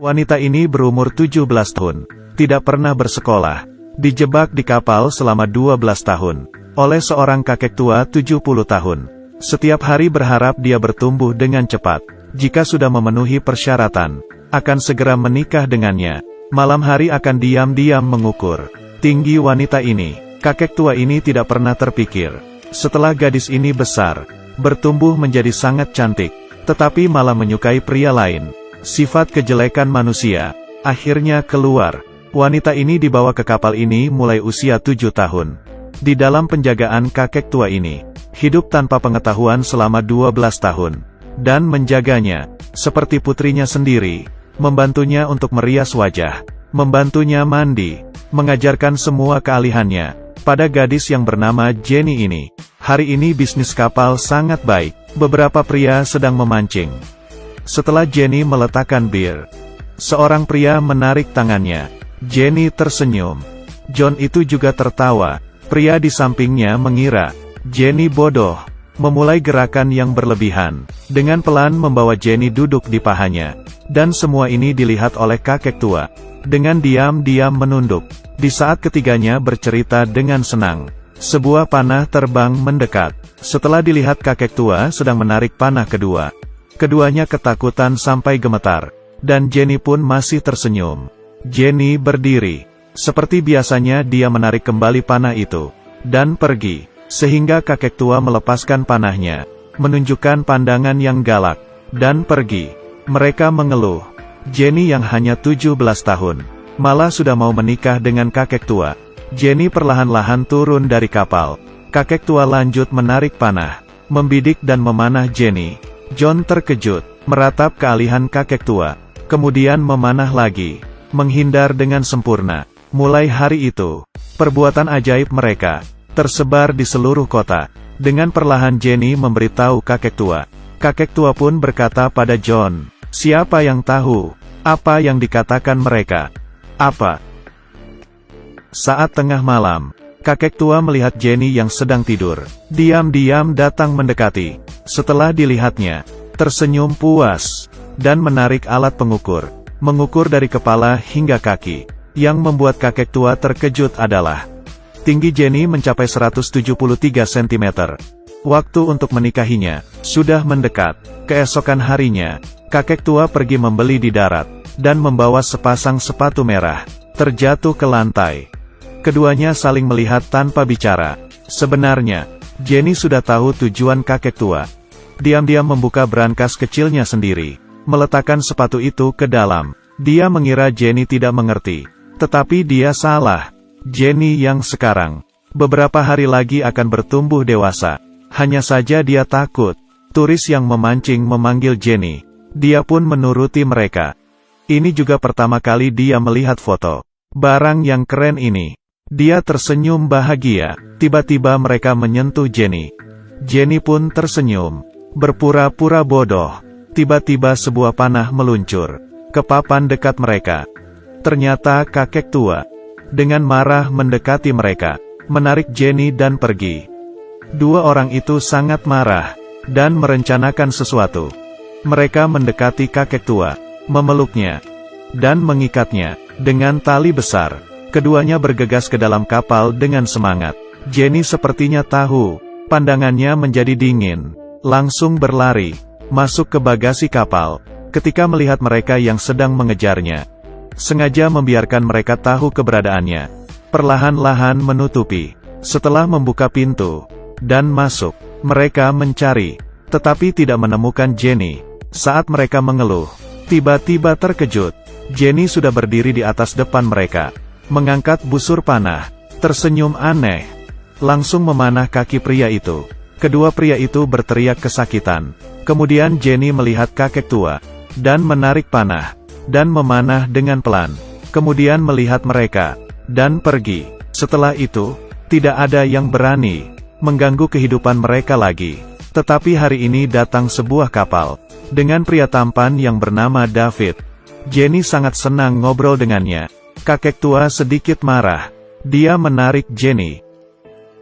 Wanita ini berumur 17 tahun, tidak pernah bersekolah, dijebak di kapal selama 12 tahun, oleh seorang kakek tua 70 tahun. Setiap hari berharap dia bertumbuh dengan cepat. Jika sudah memenuhi persyaratan, akan segera menikah dengannya. Malam hari akan diam-diam mengukur tinggi wanita ini. Kakek tua ini tidak pernah terpikir, setelah gadis ini besar, bertumbuh menjadi sangat cantik, tetapi malah menyukai pria lain. Sifat kejelekan manusia akhirnya keluar. Wanita ini dibawa ke kapal ini mulai usia 7 tahun. Di dalam penjagaan kakek tua ini, hidup tanpa pengetahuan selama 12 tahun, dan menjaganya seperti putrinya sendiri, membantunya untuk merias wajah, membantunya mandi, mengajarkan semua keahliannya pada gadis yang bernama Jenny ini. Hari ini bisnis kapal sangat baik. Beberapa pria sedang memancing. Setelah Jenny meletakkan bir, seorang pria menarik tangannya. Jenny tersenyum. John itu juga tertawa. Pria di sampingnya mengira Jenny bodoh, memulai gerakan yang berlebihan, dengan pelan membawa Jenny duduk di pahanya. Dan semua ini dilihat oleh kakek tua. Dengan diam-diam menunduk. Di saat ketiganya bercerita dengan senang, sebuah panah terbang mendekat. Setelah dilihat kakek tua sedang menarik panah kedua, keduanya ketakutan sampai gemetar, dan Jenny pun masih tersenyum. Jenny berdiri. Seperti biasanya dia menarik kembali panah itu, dan pergi, sehingga kakek tua melepaskan panahnya, menunjukkan pandangan yang galak, dan pergi. Mereka mengeluh. Jenny yang hanya 17 tahun, malah sudah mau menikah dengan kakek tua. Jenny perlahan-lahan turun dari kapal. Kakek tua lanjut menarik panah, membidik dan memanah Jenny. John terkejut, meratap keahlian kakek tua, kemudian memanah lagi, menghindar dengan sempurna. Mulai hari itu, perbuatan ajaib mereka tersebar di seluruh kota. Dengan perlahan Jenny memberitahu kakek tua. Kakek tua pun berkata pada John, "Siapa yang tahu apa yang dikatakan mereka?" "Apa?" Saat tengah malam, kakek tua melihat Jenny yang sedang tidur, diam-diam datang mendekati. Setelah dilihatnya, tersenyum puas, dan menarik alat pengukur, mengukur dari kepala hingga kaki. Yang membuat kakek tua terkejut adalah, tinggi Jenny mencapai 173 cm. Waktu untuk menikahinya sudah mendekat. Keesokan harinya, kakek tua pergi membeli di darat, dan membawa sepasang sepatu merah, terjatuh ke lantai. Keduanya saling melihat tanpa bicara. Sebenarnya, Jenny sudah tahu tujuan kakek tua. Diam-diam membuka brankas kecilnya sendiri, meletakkan sepatu itu ke dalam. Dia mengira Jenny tidak mengerti, tetapi dia salah. Jenny yang sekarang, beberapa hari lagi akan bertumbuh dewasa. Hanya saja dia takut. Turis yang memancing memanggil Jenny. Dia pun menuruti mereka. Ini juga pertama kali dia melihat foto barang yang keren ini. Dia tersenyum bahagia. Tiba-tiba mereka menyentuh Jenny. Jenny pun tersenyum, berpura-pura bodoh. Tiba-tiba sebuah panah meluncur ke papan dekat mereka. Ternyata kakek tua, dengan marah mendekati mereka, menarik Jenny dan pergi. Dua orang itu sangat marah, dan merencanakan sesuatu. Mereka mendekati kakek tua, memeluknya, dan mengikatnya dengan tali besar. Keduanya bergegas ke dalam kapal dengan semangat. Jenny sepertinya tahu, pandangannya menjadi dingin, langsung berlari, masuk ke bagasi kapal. Ketika melihat mereka yang sedang mengejarnya, sengaja membiarkan mereka tahu keberadaannya, perlahan-lahan menutupi. Setelah membuka pintu dan masuk, mereka mencari, tetapi tidak menemukan Jenny. Saat mereka mengeluh, tiba-tiba terkejut. Jenny sudah berdiri di atas depan mereka, mengangkat busur panah, tersenyum aneh, langsung memanah kaki pria itu. Kedua pria itu berteriak kesakitan. Kemudian Jenny melihat kakek tua, dan menarik panah, dan memanah dengan pelan. Kemudian melihat mereka, dan pergi. Setelah itu, tidak ada yang berani mengganggu kehidupan mereka lagi. Tetapi hari ini datang sebuah kapal, dengan pria tampan yang bernama David. Jenny sangat senang ngobrol dengannya. Kakek tua sedikit marah. Dia menarik Jenny.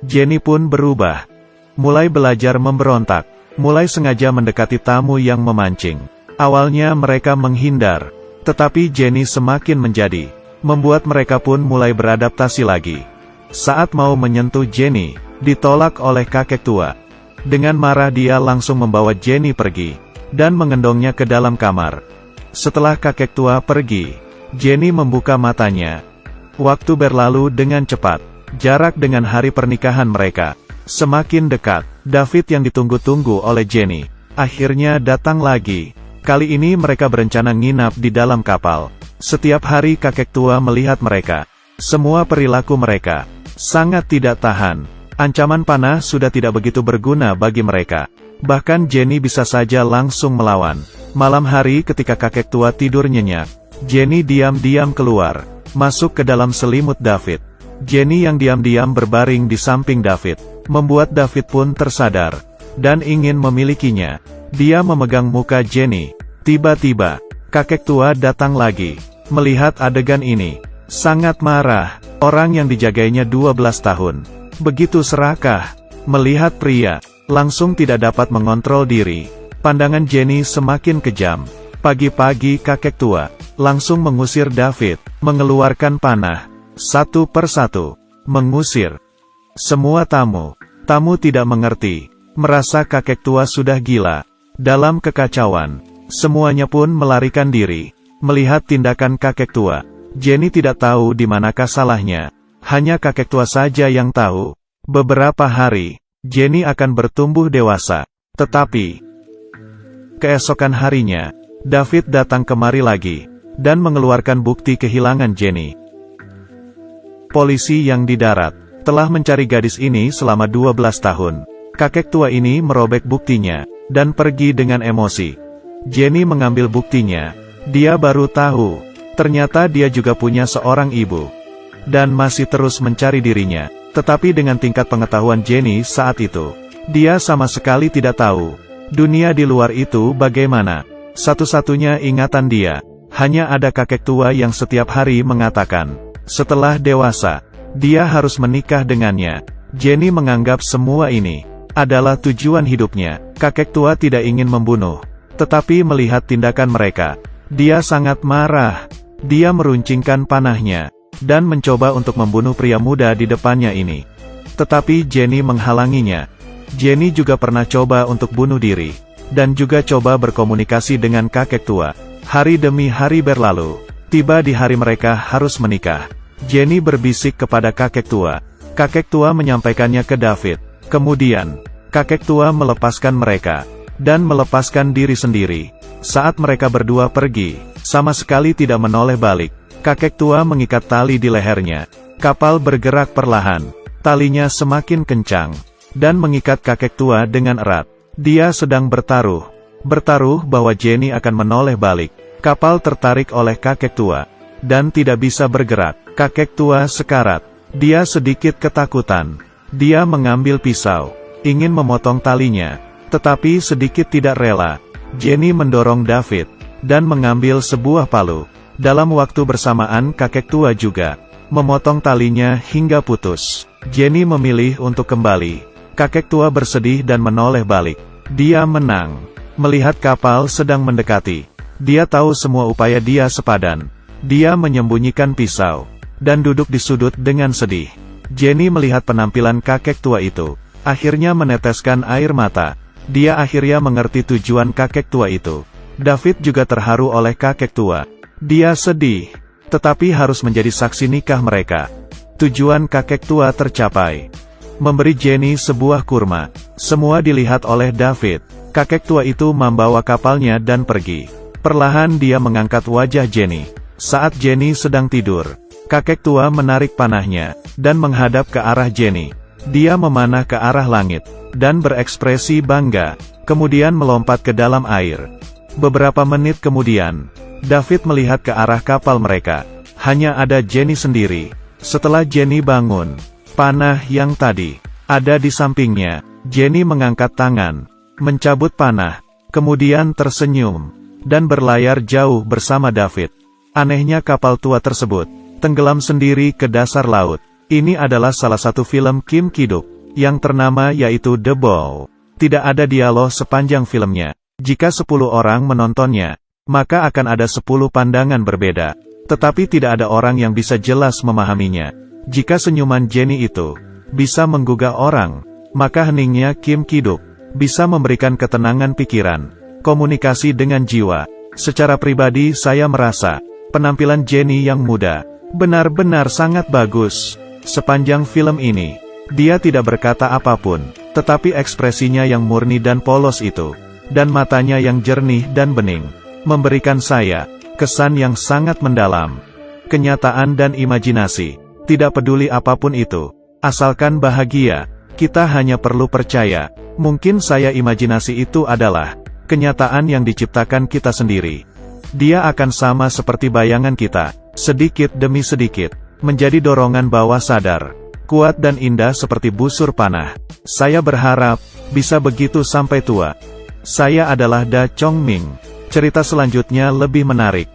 Jenny pun berubah. Mulai belajar memberontak. Mulai sengaja mendekati tamu yang memancing. Awalnya mereka menghindar. Tetapi Jenny semakin menjadi, membuat mereka pun mulai beradaptasi lagi. Saat mau menyentuh Jenny, ditolak oleh kakek tua. Dengan marah dia langsung membawa Jenny pergi, dan mengendongnya ke dalam kamar. Setelah kakek tua pergi, Jenny membuka matanya. Waktu berlalu dengan cepat, jarak dengan hari pernikahan mereka semakin dekat. David yang ditunggu-tunggu oleh Jenny, akhirnya datang lagi. Kali ini mereka berencana nginap di dalam kapal. Setiap hari kakek tua melihat mereka. Semua perilaku mereka sangat tidak tahan. Ancaman panah sudah tidak begitu berguna bagi mereka. Bahkan Jenny bisa saja langsung melawan. Malam hari ketika kakek tua tidur nyenyak, Jenny diam-diam keluar, masuk ke dalam selimut David. Jenny yang diam-diam berbaring di samping David, membuat David pun tersadar, dan ingin memilikinya. Dia memegang muka Jenny. Tiba-tiba, kakek tua datang lagi. Melihat adegan ini, sangat marah. Orang yang dijagainya 12 tahun. Begitu serakah, melihat pria, langsung tidak dapat mengontrol diri. Pandangan Jenny semakin kejam. Pagi-pagi kakek tua, langsung mengusir David, mengeluarkan panah. Satu persatu, mengusir. Semua tamu tidak mengerti, merasa kakek tua sudah gila. Dalam kekacauan, semuanya pun melarikan diri. Melihat tindakan kakek tua, Jenny tidak tahu di manakah salahnya. Hanya kakek tua saja yang tahu. Beberapa hari, Jenny akan bertumbuh dewasa. Tetapi, keesokan harinya, David datang kemari lagi, dan mengeluarkan bukti kehilangan Jenny. Polisi yang di darat, telah mencari gadis ini selama 12 tahun. Kakek tua ini merobek buktinya, dan pergi dengan emosi. Jenny mengambil buktinya. Dia baru tahu, ternyata dia juga punya seorang ibu. Dan masih terus mencari dirinya. Tetapi dengan tingkat pengetahuan Jenny saat itu, dia sama sekali tidak tahu dunia di luar itu bagaimana. Satu-satunya ingatan dia, hanya ada kakek tua yang setiap hari mengatakan, setelah dewasa, dia harus menikah dengannya. Jenny menganggap semua ini adalah tujuan hidupnya. Kakek tua tidak ingin membunuh, tetapi melihat tindakan mereka, dia sangat marah. Dia meruncingkan panahnya, dan mencoba untuk membunuh pria muda di depannya ini. Tetapi Jenny menghalanginya. Jenny juga pernah coba untuk bunuh diri, dan juga coba berkomunikasi dengan kakek tua. Hari demi hari berlalu, tiba di hari mereka harus menikah. Jenny berbisik kepada kakek tua. Kakek tua menyampaikannya ke David. Kemudian, kakek tua melepaskan mereka, dan melepaskan diri sendiri. Saat mereka berdua pergi, sama sekali tidak menoleh balik. Kakek tua mengikat tali di lehernya. Kapal bergerak perlahan. Talinya semakin kencang, dan mengikat kakek tua dengan erat. Dia sedang bertaruh bahwa Jenny akan menoleh balik. Kapal tertarik oleh kakek tua, dan tidak bisa bergerak. Kakek tua sekarat. Dia sedikit ketakutan. Dia mengambil pisau, ingin memotong talinya, tetapi sedikit tidak rela. Jenny mendorong David, dan mengambil sebuah palu. Dalam waktu bersamaan kakek tua juga memotong talinya hingga putus. Jenny memilih untuk kembali. Kakek tua bersedih dan menoleh balik. Dia menang. Melihat kapal sedang mendekati, dia tahu semua upaya dia sepadan. Dia menyembunyikan pisau, dan duduk di sudut dengan sedih. Jenny melihat penampilan kakek tua itu, akhirnya meneteskan air mata. Dia akhirnya mengerti tujuan kakek tua itu. David juga terharu oleh kakek tua. Dia sedih, tetapi harus menjadi saksi nikah mereka. Tujuan kakek tua tercapai. Memberi Jenny sebuah kurma. Semua dilihat oleh David. Kakek tua itu membawa kapalnya dan pergi. Perlahan dia mengangkat wajah Jenny. Saat Jenny sedang tidur, kakek tua menarik panahnya, dan menghadap ke arah Jenny. Dia memanah ke arah langit, dan berekspresi bangga, kemudian melompat ke dalam air. Beberapa menit kemudian, David melihat ke arah kapal mereka. Hanya ada Jenny sendiri. Setelah Jenny bangun, panah yang tadi ada di sampingnya. Jenny mengangkat tangan, mencabut panah, kemudian tersenyum, dan berlayar jauh bersama David. Anehnya kapal tua tersebut tenggelam sendiri ke dasar laut. Ini adalah salah satu film Kim Ki-duk yang ternama, yaitu The Bow. Tidak ada dialog sepanjang filmnya. Jika 10 orang menontonnya, maka akan ada 10 pandangan berbeda. Tetapi tidak ada orang yang bisa jelas memahaminya. Jika senyuman Jenny itu bisa menggugah orang, maka heningnya Kim Ki-duk bisa memberikan ketenangan pikiran, komunikasi dengan jiwa. Secara pribadi saya merasa, penampilan Jenny yang muda, benar-benar sangat bagus. Sepanjang film ini, dia tidak berkata apapun, tetapi ekspresinya yang murni dan polos itu, dan matanya yang jernih dan bening, memberikan saya kesan yang sangat mendalam. Kenyataan dan imajinasi, tidak peduli apapun itu, asalkan bahagia, kita hanya perlu percaya. Mungkin saya imajinasi itu adalah kenyataan yang diciptakan kita sendiri. Dia akan sama seperti bayangan kita, sedikit demi sedikit, menjadi dorongan bawah sadar, kuat dan indah seperti busur panah. Saya berharap bisa begitu sampai tua. Saya adalah Da Chong Ming. Cerita selanjutnya lebih menarik.